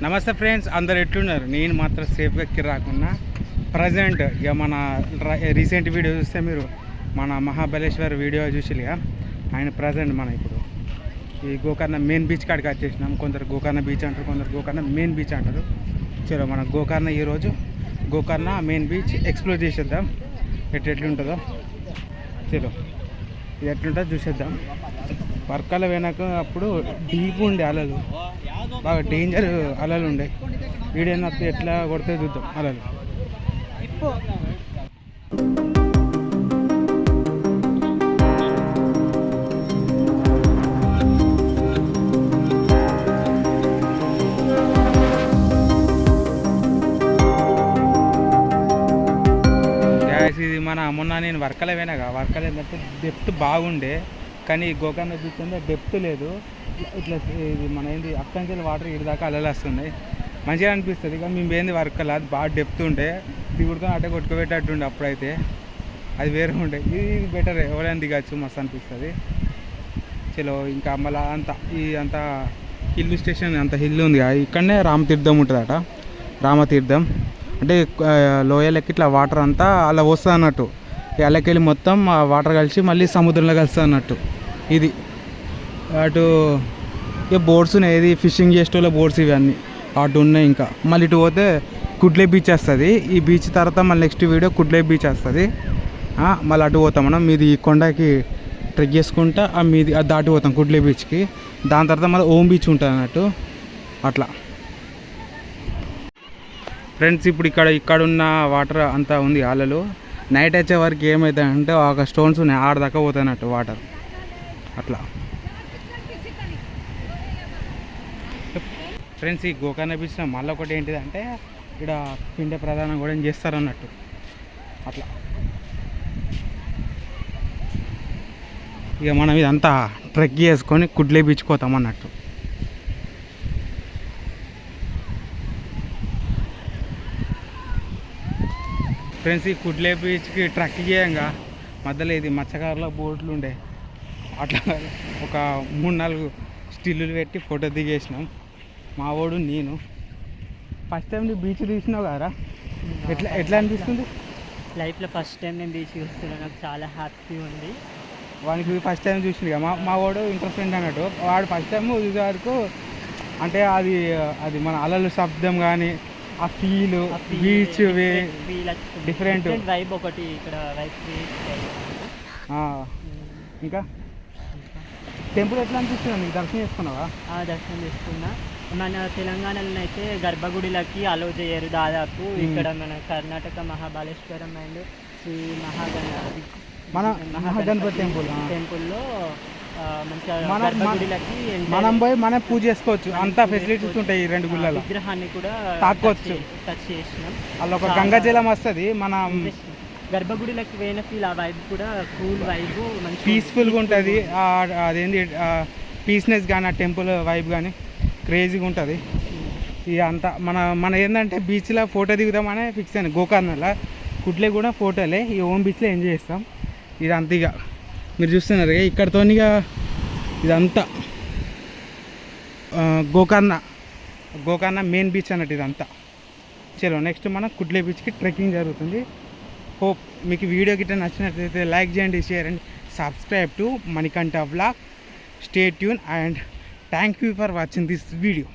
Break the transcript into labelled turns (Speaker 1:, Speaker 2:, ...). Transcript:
Speaker 1: నమస్తే ఫ్రెండ్స్, అందరు ఎట్లున్నారు? నేను మాత్రం సేఫ్గా రాకుండా ప్రజెంట్ ఇక మన రీసెంట్ వీడియో చూస్తే మీరు మన మహాబలేశ్వర్ వీడియో చూసిగా ఆయన ప్రజెంట్ మన ఇప్పుడు ఈ గోకర్ణ మెయిన్ బీచ్ కాడికి వచ్చేసినాం. కొందరు గోకర్ణ బీచ్ అంటారు, కొందరు గోకర్ణ మెయిన్ బీచ్ అంటారు. చలో మన గోకర్ణ ఈరోజు గోకర్ణ మెయిన్ బీచ్ ఎక్స్ప్లోర్ చేసేద్దాం. ఎట్లుంటుందో చలో ఇది ఎట్లుంటుందో చూసేద్దాం. వర్కాల వెనక అప్పుడు డీప్ ఉండే అలలు, బాగా డేంజర్ అలలు ఉండే. వీడియో ఎట్లా కొడితే చూద్దాం అలలు. ఇది మొన్న నేను వర్కల పోయినాగా, వర్కల ఏంటంటే డెప్త్ బాగుండే, కానీ గోకర్ణ బీచ్ అంటే డెప్త్ లేదు. ఇట్లా ఇది మన ఏంది అక్కంచెల వాటర్ ఇటు దాకా అలలు వస్తున్నాయి, మంచిగా అనిపిస్తుంది. ఇక మేము ఏంది వర్కల అది బాగా డెప్త్ ఉండే, దిగుడుతో అట్టే కొట్టుకోబెట్టేట్టుండే. అప్పుడైతే అది వేరే ఉండే, ఇది బెటర్, ఎవరైనా దిగచ్చు, మస్తు అనిపిస్తుంది. చలో ఇంకా మళ్ళీ అంతా హిల్ స్టేషన్, అంత హిల్ ఉంది, ఇక్కడనే రామతీర్థం ఉంటుందట. రామతీర్థం అంటే లోయలకి ఇట్లా వాటర్ అంతా అలా వస్తుంది అన్నట్టు. అల్లకెళ్ళి మొత్తం వాటర్ కలిసి మళ్ళీ సముద్రంలో కలుస్తుంది అన్నట్టు. ఇది అటు ఇక బోట్స్ ఉన్నాయి, ఏది ఫిషింగ్ చేసేటోళ్ళ బోట్స్ ఇవన్నీ అటు ఉన్నాయి. ఇంకా మళ్ళీ ఇటు పోతే కుడ్లే బీచ్ వస్తుంది. ఈ బీచ్ తర్వాత మళ్ళీ నెక్స్ట్ వీడియో కుడ్లే బీచ్ వస్తుంది. మళ్ళీ అటు పోతాం మనం, మీది ఈ కొండకి ట్రెక్ చేసుకుంటా మీది అది దాటి పోతాం కుడ్లే బీచ్కి. దాని తర్వాత మళ్ళీ ఓం బీచ్ ఉంటుంది అన్నట్టు. అట్లా ఫ్రెండ్స్, ఇప్పుడు ఇక్కడున్న వాటర్ అంతా ఉంది అలలు. నైట్ వచ్చే వరకు ఏమవుతాయంటే ఒక స్టోన్స్ ఉన్నాయి, ఆడదాకా పోతాయన్నట్టు వాటర్. అట్లా ఫ్రెండ్స్, ఈ గోకర్ణ బీచ్లో మళ్ళీ ఒకటి ఏంటిదంటే ఇక్కడ పిండ ప్రధానం కూడా చేస్తారన్నట్టు. అట్లా ఇక మనం ఇదంతా ట్రెక్ చేసుకొని కుడ్లే బీచ్కి పోతాం అన్నట్టు. ఫ్రెండ్స్, ఈ కుడ్లే బీచ్కి ట్రెక్ చేయంగా మధ్యలో ఇది మత్స్యకారుల బోట్లు ఉండే, అట్లా ఒక 3-4 స్టిల్లులు పెట్టి ఫోటో దిగేసినాం మా వాడు నేను. ఫస్ట్ టైం నువ్వు బీచ్ తీసినావు కదా, ఎట్లా అనిపిస్తుంది?
Speaker 2: లైఫ్లో ఫస్ట్ టైం నేను బీచ్ చూస్తున్నాను, నాకు చాలా హ్యాపీ ఉంది.
Speaker 1: వానికి ఫస్ట్ టైం చూసింది కదా, మా వాడు ఇంటర్ ఫ్రెండ్ అన్నట్టు. వాడు ఫస్ట్ టైం చూసే వరకు అంటే అది మన అలలు శబ్దం కానీ ఆ ఫీల్ బీచ్ డిఫరెంట్
Speaker 2: వైబ్ ఒకటి ఇక్కడ వైబ్.
Speaker 1: ఇంకా టెంపుల్ ఎట్లా అనిపిస్తుంది నీకు? దర్శనం చేసుకున్నావా?
Speaker 2: దర్శనం చేసుకున్నా. మన తెలంగాణలో అయితే గర్భగుడిలకి అలో చేయరు దాదాపు. ఇక్కడ మన కర్ణాటక మహాబలేశ్వరం అండ్ శ్రీ
Speaker 1: మహాగణపతి
Speaker 2: టెంపుల్లో
Speaker 1: మనం పోయి మనం పూజ చేసుకోవచ్చు, అంతా ఫెసిలిటీస్ ఉంటాయి. ఈ 2 గుళ్ళలో
Speaker 2: విగ్రహాన్ని కూడా
Speaker 1: తాకొచ్చు,
Speaker 2: టచ్ చేసినాం.
Speaker 1: అలా ఒక గంగాజలం వస్తుంది. మనం
Speaker 2: గర్భగుడిలోకి పోయిన ఫీల్, ఆ వైబ్ కూడా కూల్ వైబ్, మంచి
Speaker 1: పీస్ఫుల్గా ఉంటుంది. అదేంటి పీస్నెస్ కానీ ఆ టెంపుల్ వైబ్ కానీ క్రేజీగా ఉంటుంది. ఇక అంతా మన ఏంటంటే బీచ్లో ఫోటో దిగుదామనే ఫిక్స్ అయింది. గోకర్ణలో కుట్లే కూడా ఫోటోలే, ఈ ఓం బీచ్లో ఎంజాయ్ చేస్తాం. ఇదంతా ఇక మీరు చూస్తున్నారు ఇక్కడతో ఇదంతా గోకర్ణ మెయిన్ బీచ్ అన్నట్టు ఇదంతా. చలో నెక్స్ట్ మనం కుడ్లే బీచ్కి ట్రెక్కింగ్ జరుగుతుంది. హోప్ మీకు వీడియో గిట్ట నచ్చినట్లయితే లైక్ చేయండి, share and subscribe to Manikanta vlog. Stay tune and thank you for watching this video.